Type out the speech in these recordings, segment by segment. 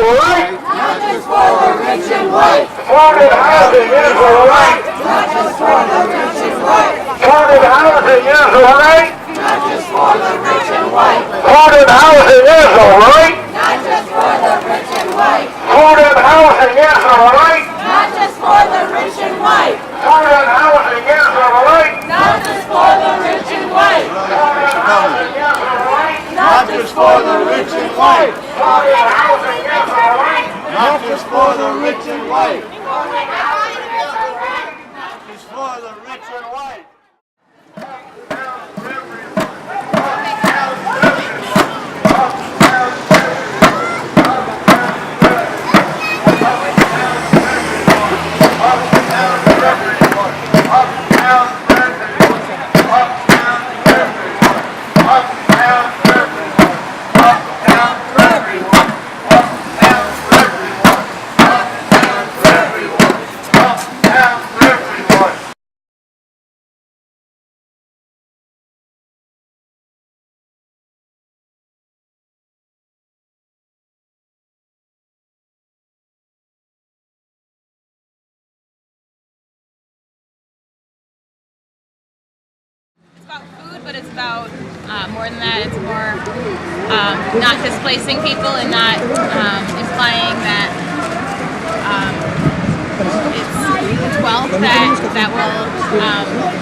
a right. Not just for the rich and white. Funded housing is a right. Not just for the rich and white. Funded housing is a right. Not just for the rich and white. Funded housing is a right. Not just for the rich and white. Funded housing is a right. Not just for the rich and white. Funded housing is a right. Not just for the rich and white. Funded housing is a right. Not just for the rich and white. Funded housing is a right. Not just for the rich and white. Funded housing is a right. Just for the rich and white. About food, but it's about more than that. It's more not displacing people and not implying that it's wealth that will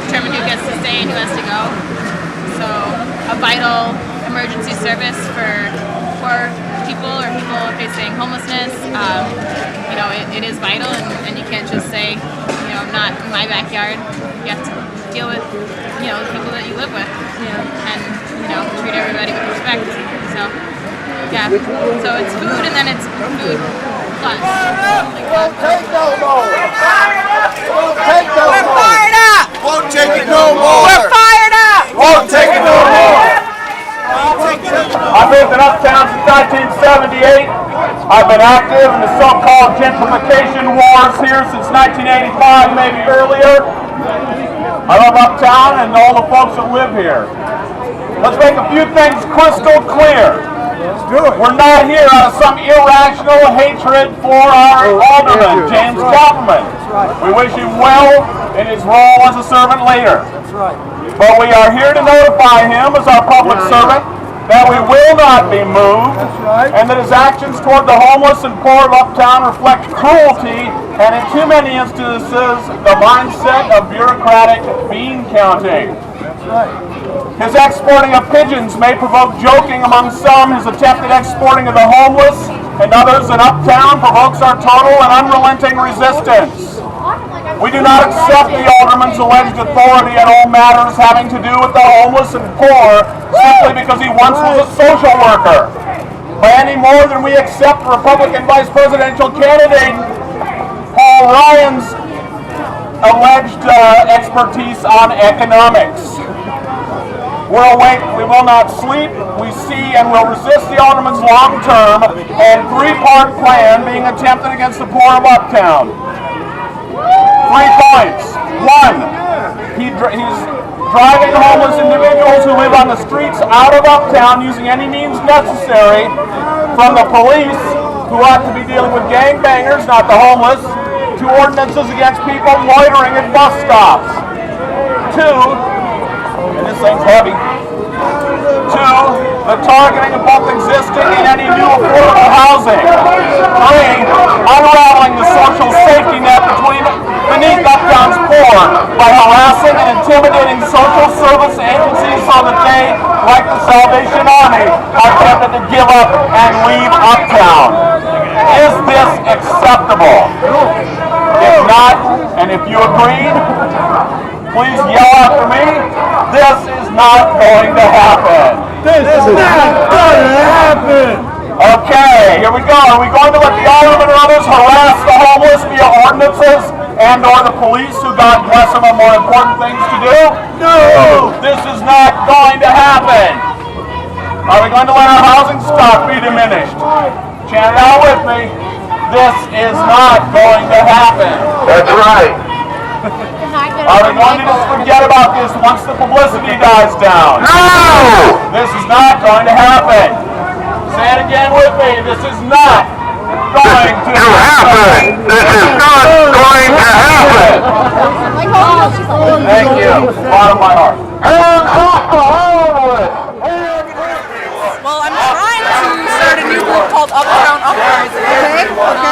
determine who gets to stay and who has to go. So a vital emergency service for poor people or people facing homelessness, it is vital, and you can't just say, not in my backyard. You have to deal with, the people that you live with, and, treat everybody with respect. So, yeah. So it's food, and then it's food plus. Won't take no more. Won't take no more. We're fired up. Won't take it no more. We're fired up. Won't take it no more. I've lived in Uptown since 1978. I've been active in the so-called gentrification wars here since 1985, maybe earlier. I love Uptown and all the folks that live here. Let's make a few things crystal clear. We're not here out of some irrational hatred for our Alderman, James Cappleman. We wish him well in his role as a servant leader. But we are here to notify him as our public servant that we will not be moved, and that his actions toward the homeless and poor of Uptown reflect cruelty and, in too many instances, the mindset of bureaucratic bean counting. His exporting of pigeons may provoke joking among some. His attempted exporting of the homeless and others in Uptown provokes our total and unrelenting resistance. We do not accept the Alderman's alleged authority in all matters having to do with the homeless and poor simply because he once was a social worker, by any more than we accept Republican vice presidential candidate Paul Ryan's alleged expertise on economics. We're awake, we will not sleep, we see and will resist the Alderman's long-term and three-part plan being attempted against the poor of Uptown. 3 points. 1, he's driving homeless individuals who live on the streets out of Uptown using any means necessary, from the police, who ought to be dealing with gangbangers, not the homeless, to ordinances against people loitering at bus stops. 2, and this thing's heavy. 2, the targeting of both existing and any new affordable housing. 3, unraveling the social safety net beneath Uptown's poor by harassing and intimidating social service agencies so that they, like the Salvation Army, are tempted to give up and leave Uptown. Is this acceptable? If not, and if you agreed, please yell out for me. This is not going to happen. This is not going to happen. Okay, here we go. Are we going to let the Alderman and others harass the homeless via ordinances and or the police, who, God bless them, have more important things to do? No! This is not going to happen. Are we going to let our housing stock be diminished? Chant it out with me. This is not going to happen. That's right. Are we going to just forget about this once the publicity dies down? No! This is not going to happen. Say it again with me. This is not happen. This is not going to happen. Thank you. Bottom of my heart. Well, I'm trying to start a new group called Uptown Uprising. Okay.